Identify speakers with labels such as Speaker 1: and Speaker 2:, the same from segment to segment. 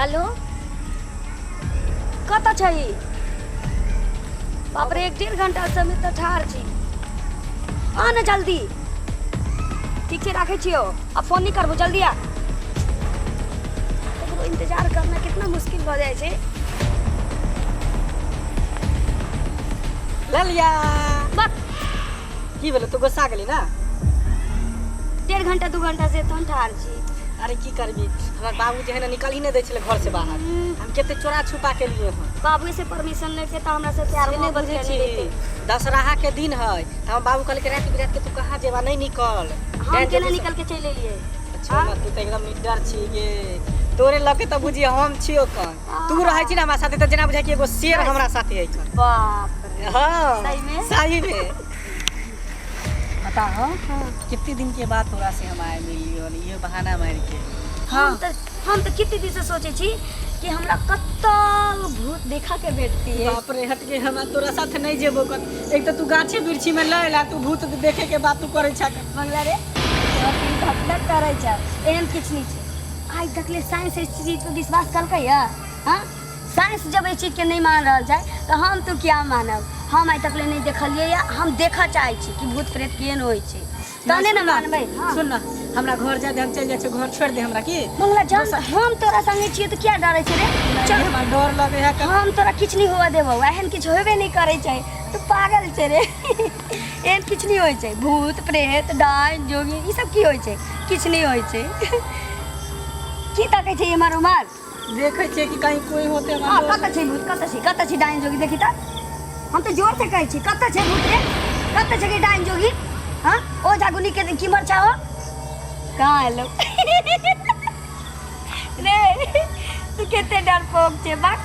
Speaker 1: Hello कत छै बाप रे 1.5 घंटा से मैं तो ठार छी आ ना जल्दी ठीक से रखे छियो अब फोन नहीं करबो जल्दी आ तो इंतजार करना कितना मुश्किल हो जाए छे
Speaker 2: ललिया
Speaker 1: बस
Speaker 2: की भेलो तू गुस्सा गेली ना
Speaker 1: 1.5 घंटा 2 घंटा से तो ठार छी
Speaker 2: अरे की करबी हमर बाबू जे है ना निकल ही नहीं दे छले घर से बाहर हम केते चोरा छुपा के लिए हम
Speaker 1: बाबू से परमिशन लेके तो हमरा से प्यार
Speaker 2: नहीं बुझे छी दशहरा के दिन है त हम बाबू कहले के रात बिरात के तू कहां जेबा नहीं निकल
Speaker 1: हम केना निकल के चले लिए
Speaker 2: अच्छा मत तू त एकदम निडर छी गे तोरे लके त बुझी हम छियो कन तू रहै छी ना हमरा साथे त जना बुझाइ कि एगो शेर हमरा साथे है कन
Speaker 1: बाप रे
Speaker 2: हां
Speaker 1: सही में
Speaker 2: बता हां कितने दिन के बाद तोरा से हम आए मिली और ये बहाना मार के
Speaker 1: हम तो कितने दिन से सोचे छी कि हमरा कत्तल भूत देखा के भेटती है
Speaker 2: बाप रे हट के हम तोरा साथ नहीं जेबो कन एक तो तू गाछे बिरछी में लेला तू भूत देखे के बात तू करे छ
Speaker 1: मंगला रे तू घपला करे छ एहन किछ नहीं छ आज तक ले साइंस इस चीज पे विश्वास करके या हां साइंस जब इस चीज के नहीं मान रहल जाए तो हम तो क्या मानब हम आज तक ले नहीं देखलिए या हम देखा चाहे छी कि भूत प्रेत केहन होय छै तने ना मानबै
Speaker 2: सुन ना हमरा घर जा दे हम चल जाय छ घर छोड़ दे हमरा की
Speaker 1: मंगला जान हम तोरा संगे छिए तो क्या डरै छै रे
Speaker 2: चल हमरा डर लगे है
Speaker 1: हम तोरा किछ नहीं हुआ देबो एहन किछ होबे नहीं करे छै तू पागल छै रे एहन किछ नहीं होय छै भूत प्रेत डाइन जोगी ई सब की होय छै किछ नहीं होय छै की ताकै छै हमर उमर
Speaker 2: देखे छै कि कहीं कोई होते
Speaker 1: हां कत छै भूत कत छै डाइन जोगी देखि त हम तो जोर से कहै छी कत छै भूत रे कत छै के डाइन जोगी हां ओ जागुनी के की मर चाहो कहां हेलो रे तू केते डरपोक छे बाक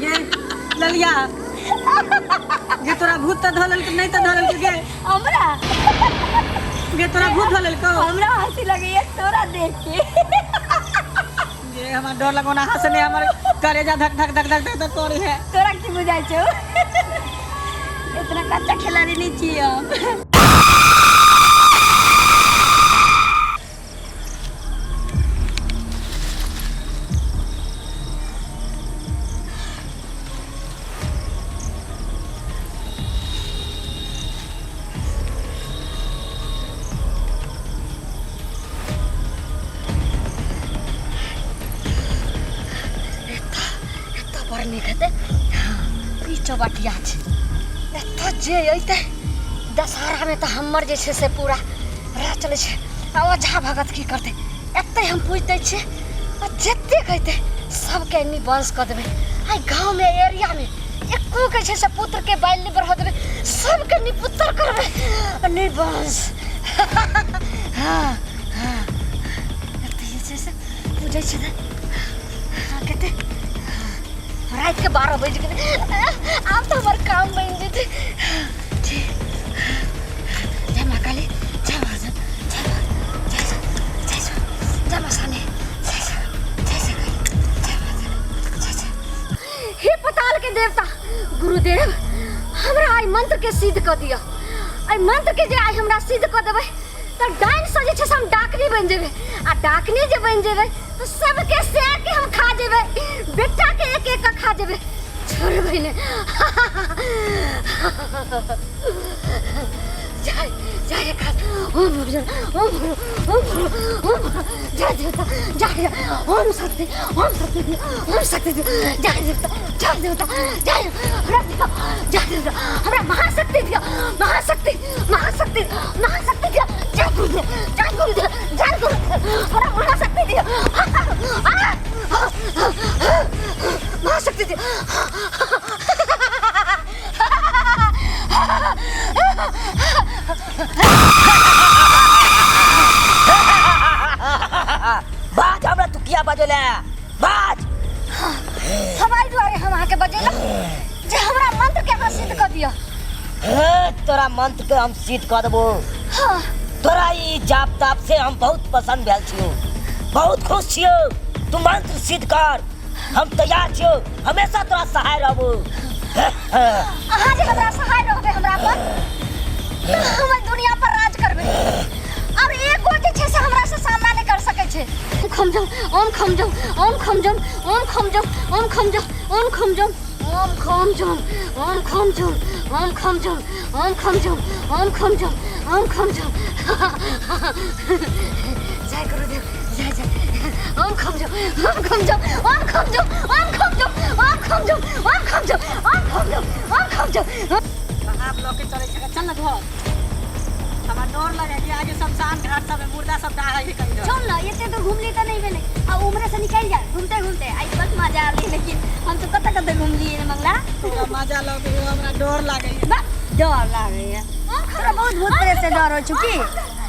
Speaker 2: ये ललिया ये तोरा भूत त धलल कि नहीं त धलल गे
Speaker 1: हमरा
Speaker 2: ये तोरा भूत धलल को
Speaker 1: हमरा हंसी लगे ये तोरा देख के
Speaker 2: ये हमरा डर लगो ना हंसने हमर करेजा धक धक धक धक धक करे है
Speaker 1: तोरा की बुझाइ छौ इतना कच्चा खिलाड़ी नहीं छी हम चौबटिया एत जे अइते दशहरा में तो हमर जे से पूरा राह चले ओझा भगत की करते एत हम पूछ दे जते कहते सबके निबंस कर देवे आई गांव में एरिया में एको के से पुत्र के बैल नहीं बढ़ा देवे सबके निपुत्र करबे निबंस हां हां एत ये से पूछे छे हां कहते रात के 12 बजे के अब तो हमारे काम बन जेते जय मां काली जय भजन जय मसाने हे पताल के देवता गुरुदेव हमरा आई मंत्र के सिद्ध कर दिया आई मंत्र के जे आई हमरा सिद्ध कर देबे तो डाइन से जे हम डाकनी बन जेबे आ डाकनी जे बन जेबे तो सबके शेर के हम खा जेबे बेटा के एक एक खा जेबे छोड़बे ने जय जय का ओम भजन ओम जय देवता जय ओम शक्ति जय देवता जय देवता हमरा महाशक्ति दिया महाशक्ति दिया जय गुरुदेव हमरा महाशक्ति दिया महाशक्ति दिया
Speaker 3: बाज हमरा तू किया बजले बाज
Speaker 1: हमारी द्वारे हम आके बजेला जे हमरा मंत्र के हमरा सिद्ध कर दिया
Speaker 3: तोरा मंत्र के हम सिद्ध कर देबो
Speaker 1: हां
Speaker 3: तोरा ई जाप ताप से हम बहुत पसंद भेल छियो बहुत खुश छियो तू मंत्र सिद्ध कर हम तैयार छियो हमेशा तोरा सहाय रहबो
Speaker 1: अहाँ जे हमरा सहाय रहबे हमरा पर हम दुनिया पर राज करबे और एक गो जे छै से हमरा से सामना नहीं खम जम ओम खम जम ओम खम जम ओम खम जम ओम खम जम ओम खम जम ओम खम जम ओम खम जम ओम खम जम ओम खम जम ओम खम जम ओम खम जम जय गुरुदेव जय जय ओम खम जम ओम खम जम ओम खम जम ओम खम जम ओम खम जम ओम खम जम ओम खम जम ओम खम जम
Speaker 2: आप लोग के चले छका चल ना घर हमार डर लगे कि आज शमशान घाट सब में मुर्दा सब डाल है कहीं
Speaker 1: चल ना ये तो घूम ली तो नहीं भेले अब उम्र से निकल जा घूमते घूमते आई बस मजा आ रही लेकिन हम तो कत कत घूम लिए मंगला
Speaker 2: पूरा मजा लगे हमरा डर लागे
Speaker 1: बा डर लागे है तोरा बहुत भूत प्रेत से डर हो चुकी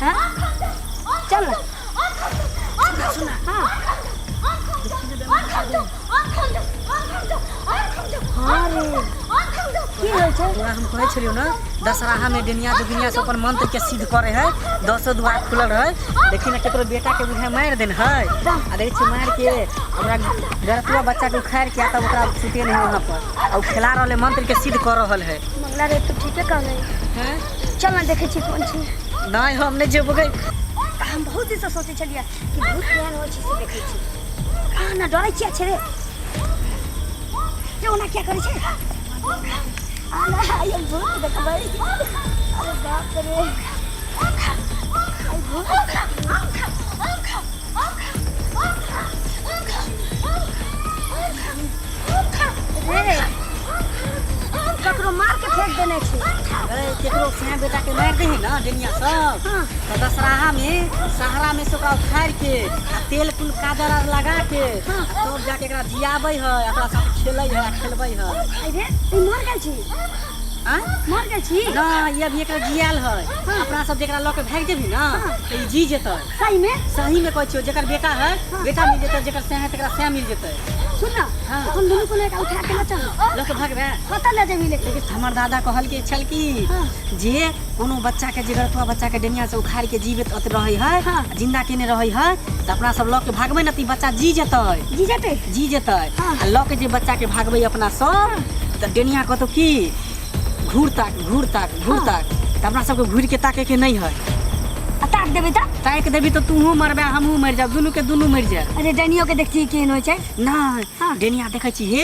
Speaker 1: हां चल ना सुना हां की होय छै
Speaker 2: हम कहै छलियो ना दशहरा में दुनिया से अपन मंत्र के सिद्ध करे है 10 द्वार खुलल रहे देखी ना केकरो बेटा के बुझे मार देन है आ देख छै मार के हमरा गरतुआ बच्चा के उखाड़ के तब ओकरा छूटे नहीं वहां पर और खेला रहले मंत्र के सिद्ध कर रहल है
Speaker 1: मंगला रे तू ठीके कहले
Speaker 2: हैं
Speaker 1: चल ना देखे छी कोन छी
Speaker 2: नहीं हम नहीं जेबगे
Speaker 1: हम बहुत दिन से सोचे छलिए कि भूत केहन होइ छै से देखे छी आ ना डरै छी छै रे क्यों ना क्या करे छै आला ये भूत देखबै अरे बाप रे आई भूत रे ककरो मार के फेंक देने छी
Speaker 2: अरे केकरो से बेटा के मार दे ना दुनिया सब तो दशहरा में सहारा में से ओकरा उखाड़ के आ तेल कुल काजर आर लगा के तब जाके एकरा जियाबै है एकरा साथ खेलै है खेलबै है
Speaker 1: अरे तू मर गेल छी
Speaker 2: हां
Speaker 1: मर गेल छी
Speaker 2: ना ये भी एकरा जियाल है अपना सब जेकरा ल के भाग जेबी ना तो ई जी जेतै सही में कहै छियो जेकर बेटा है बेटा मिल जेतै जेकर से है तकरा से मिल जेतै
Speaker 1: सुन ना हम दोनों को लेके उठा के ना चल
Speaker 2: ल के भागबे
Speaker 1: कत ले जेबी लेके
Speaker 2: हमर दादा कहल के छल की जे कोनो बच्चा के जिगरतुआ बच्चा के डेनिया से उखाड़ के जीवित अत रहै है जिंदा केने रहै है त अपना सब ल के भागबै ना ती बच्चा जी जेतै आ ल के जे बच्चा के भागबै अपना सब त डेनिया कहतो की घूर ताक त अपना सबके घूर के ताके के नहीं है
Speaker 1: ताक देबे त
Speaker 2: ताक देबी तो तूहू मरबे हमहू मर जाब दुनू के दुनू मर जाए
Speaker 1: अरे डनियो के देखती केहन होइ छै
Speaker 2: नहीं डेनिया देखै छी हे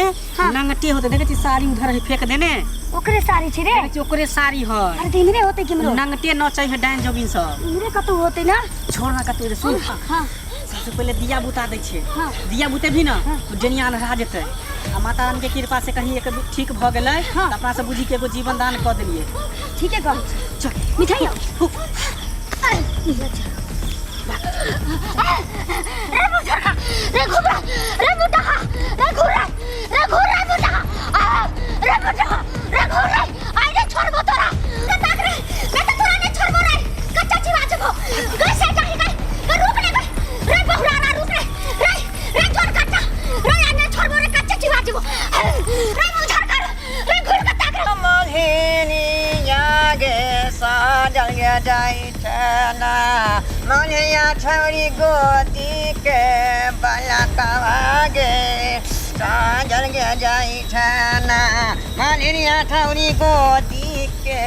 Speaker 2: नंगटे होते देखै छी साड़ी उधर है फेंक देने
Speaker 1: ओकरे साड़ी छै रे
Speaker 2: देखै छी ओकरे साड़ी है
Speaker 1: अरे तिमरे होते किमरो
Speaker 2: नंगटे न चाहिए डाइन जोगिन सब
Speaker 1: इमरे कतौ होते ना
Speaker 2: छोड़ ना कतौ रे सुन
Speaker 1: हां
Speaker 2: सबसे पहले दिया बुता दै छै दिया बुते भी ना तो डेनिया रहा जेतै आ माता रानी के कृपा से कहीं एक ठीक भ गेलै त अपना से बुझी के एगो जीवन दान क देलिए
Speaker 1: ठीक है कह
Speaker 2: चल
Speaker 1: मिठाई रे बुझा रे घुरा रे बुढ़ा रे घुरा रे घुरा बुढ़ा रे बुढ़ा रे घुरा आई रे छोड़ बो तोरा ताक रे मैं तो तोरा ने छोड़ बो रे कच्चा चिवा जबो कैसे जाहि गई रुक ले गई रे बहुरा ना रुक रे छोड़ कच्चा रे आने छोड़ बो रे कच्चा चिवा जबो रे बुझा कर रे घुर के ताक रे
Speaker 4: मोहिनी यागे साजल गे जाई छना मोहिया छौरी गोदी के बलकवा गे साजल गे जाई छना मोहिया छौरी गोदी के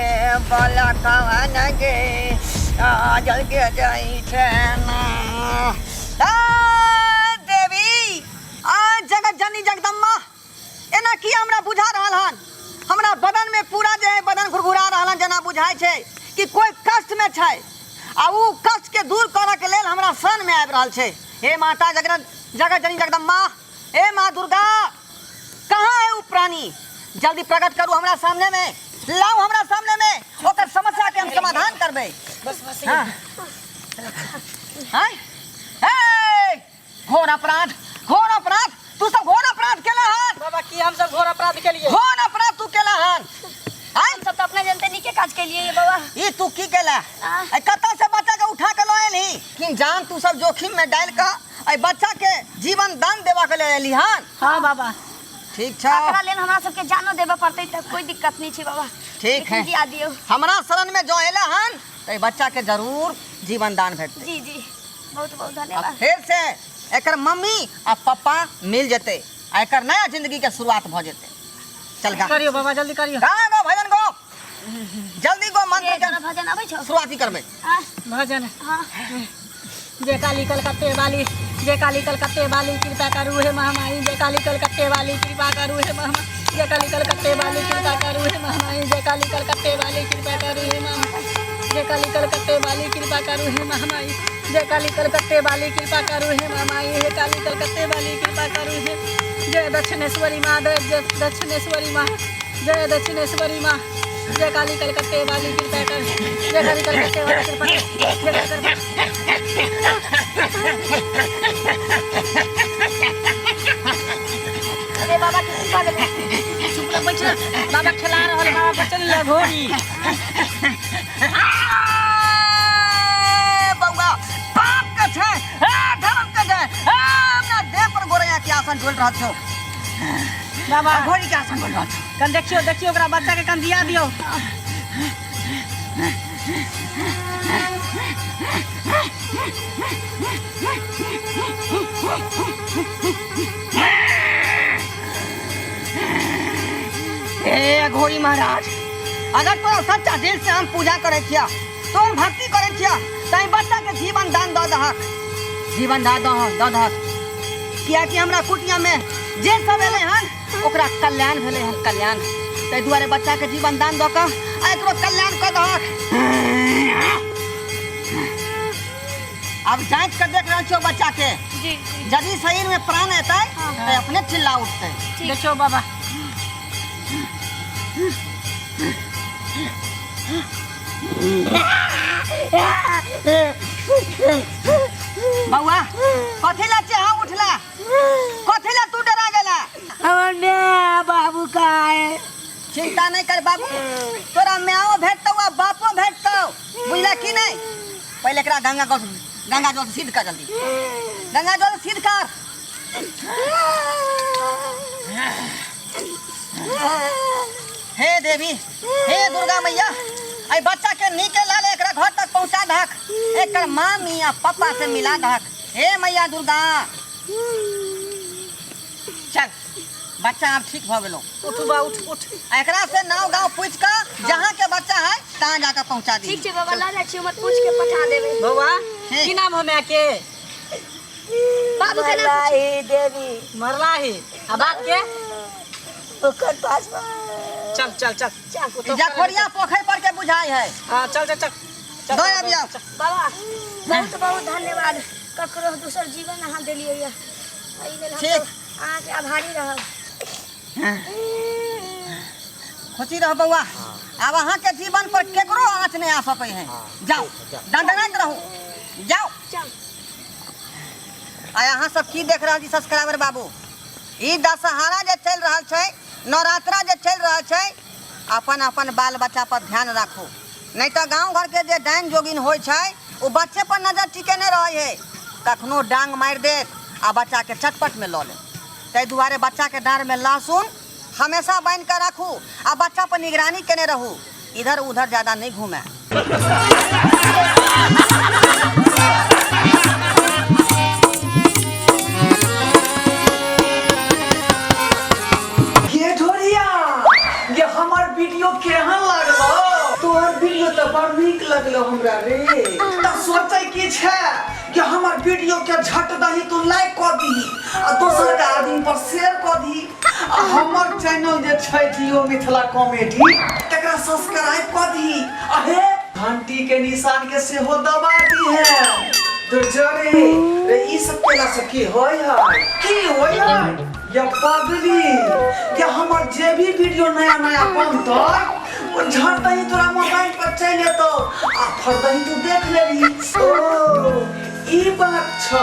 Speaker 4: बलकवा न गे साजल गे जाई छना देवी आ जगत जननी जगदम्बा एना की हमरा बुझा रहल हन हमरा बदन में पूरा जे बदन घुरघुरा रहल जना बुझाई छै कि कोई कष्ट में छै आ उ कष्ट के दूर करऽ के लेल हमरा शरण में आबि रहल छै हे माता जगत जननी जगदम्बा हे माँ दुर्गा कहाँ है उ प्राणी जल्दी प्रकट करू हमरा सामने में लाओ हमरा सामने में ओकर समस्या के हम समाधान करबै
Speaker 2: बस
Speaker 4: हां हां हे घोर अपराध तू सब घोर अपराध केला हन
Speaker 2: बाबा की हम सब घोर अपराध के लिए
Speaker 4: घोर अपराध तू केला हन
Speaker 1: हम सब तो अपना जनते नीके काज के लिए ये बाबा
Speaker 4: ई तू की केला कत्ता से बच्चा के उठा के लाए नहीं कि जान तू सब जोखिम में डाल का ए बच्चा के जीवन दान देवा के ले एली हन
Speaker 2: हां बाबा
Speaker 4: ठीक छै
Speaker 1: एकरा लेल हमरा सब के जानो देबे पड़तै त कोई दिक्कत नहीं छै बाबा
Speaker 4: ठीक है
Speaker 1: दिया दियो
Speaker 4: हमरा शरण में जो एला हन त बच्चा के जरूर जीवन दान भेटतै
Speaker 1: जी बहुत बहुत धन्यवाद
Speaker 4: फिर से एकर मम्मी आ पापा मिल जेते आ एकर नया जिंदगी के शुरुआत भ जेते चल गा
Speaker 2: करियो बाबा जल्दी करियो
Speaker 4: गाना गो भजन गो जल्दी गो मंत्र के
Speaker 1: भजन आबै छौ
Speaker 4: शुरुआती करबै
Speaker 2: भजन
Speaker 1: हां
Speaker 2: जे काली कलकत्ते वाली जय काली कलकत्ते वाली कृपा करू हे महामाई जय काली कलकत्ते वाली कृपा करू हे महामाई जय काली कलकत्ते वाली कृपा करू हे महामाई जय काली कलकत्ते वाली कृपा करू हे महामाई जय काली कलकत्ते वाली कृपा करू हे महामाई जय काली कलकत्ते वाली कृपा करू हे महामाई हे काली कलकत्ते वाली कृपा करू हे जय दक्षिणेश्वरी माँ जय दक्षिणेश्वरी माँ जय दक्षिणेश्वरी माँ जय काली कलकत्ते वाली कृपा कर जय काली कलकत्ते वाली कृपा कर
Speaker 1: अरे बाबा किसी का
Speaker 2: चुप रह बैठ बाबा खिला रहल बाबा बचल ले घोड़ी
Speaker 4: बउआ बाप के छै धर्म के छै हमरा देह पर गोरैया के आसन झोल रहल छौ
Speaker 2: बाबा
Speaker 4: घोड़ी के आसन झोल रहल छौ
Speaker 2: कन देखियो देखियो ओकरा बच्चा के कन दिया दियो
Speaker 4: ए घोड़ी महाराज अगर तोरा सच्चा दिल से हम पूजा करे छिया तो हम भक्ति करे छिया तई बच्चा के जीवन दान द दहक जीवन दान द दहक किया कि हमरा कुटिया में जे सब एले हन ओकरा कल्याण भेले हन कल्याण तै दुआरे बच्चा के जीवन दान द क आ एकरो कल्याण क दहक अब जांच कर देख रहल छो बच्चा के
Speaker 1: जी
Speaker 4: यदि शरीर में प्राण एतै तो अपने चिल्ला उठतै
Speaker 2: देखियो बाबा
Speaker 4: बउआ कथी ला चाह उठला कथी ला तू डरा गेला
Speaker 2: हमर ने बाबू का है
Speaker 4: चिंता नहीं कर बाबू तोरा माओ भेटतौ आ बापो भेटतौ बुझला कि नहीं पहले एकरा गंगा जल सिद्ध कर जल्दी गंगा जल सिद्ध कर हे देवी हे दुर्गा मैया आई बच्चा के नीचे लाले एकरा घर तक पहुंचा दहक एकर माँ मियाँ पापा से मिला दहक हे मैया दुर्गा चल बच्चा अब ठीक भ गेलो
Speaker 2: उठ बा उठ उठ
Speaker 4: एकरा से नाव गांव पूछ के जहाँ के बच्चा है तहाँ जाकर पहुंचा दी
Speaker 1: ठीक छै बाबा ला जाइ छी मत पूछ के पठा देबे
Speaker 2: बउआ की नाम हो मैं के
Speaker 1: बाबू के नाम
Speaker 3: देवी
Speaker 2: मरला ही अब बात के
Speaker 3: ओकर पास
Speaker 2: चल चल चल
Speaker 4: जखोरिया पोखर पर के बुझाई है
Speaker 2: हां चल चल चल
Speaker 4: दो अबिया
Speaker 1: बाबा बहुत बहुत धन्यवाद ककरो दूसर जीवन अहाँ देलियै ये एहि लेल हम
Speaker 4: ठीक।
Speaker 1: अहाँके आभारी रहब
Speaker 4: खुशी रह बउआ अब अहाँ के जीवन पर केकरो आँच नहीं आ सके हैं जाओ दंडनाथ रहू जाओ
Speaker 1: चल
Speaker 4: आ अहाँ सब की देख रहल छी सब्सक्राइबर बाबू ई दशहरा जे चल रहल छै नवरात्रा जे चल रहल छै अपन अपन बाल बच्चा पर ध्यान राखू नहीं तो गांव घर के जे डाइन जोगिन होय छै वो बच्चे पर नजर टिके नहीं रहे है कखनो डांग मार देत आ बच्चा के चटपट में लऽ ले ताहि दुआरे बच्चा के डाँड़ में लहसुन हमेशा बांध कर रखू आ बच्चा पर निगरानी केने रहू इधर उधर ज्यादा नहीं घूमे
Speaker 5: ये ढोरिया ये हमार वीडियो केहन लागलो तोहर वीडियो तो बड़ नीक लगलो हमरा रे त सोचै की छै कि हमार वीडियो के झट दही तू लाइक क दी आ दोसर के आदमी पर शेयर क दी आ हमर चैनल जे छै जियो मिथिला कॉमेडी तकरा सब्सक्राइब क दी अहे घंटी के निशान के सेहो दबा दी है तो जरे रे ई सब केला से की होय है या पागली या हमार जे भी वीडियो नया नया बनतो वो झट ही तोरा मोबाइल पर चले तो आ फरदही तू देख लेबी ओ ई बात छ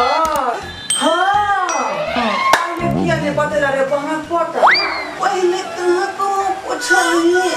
Speaker 5: हां आगे किया ने बतेला रे बहन पता पहले कहां को पूछलिए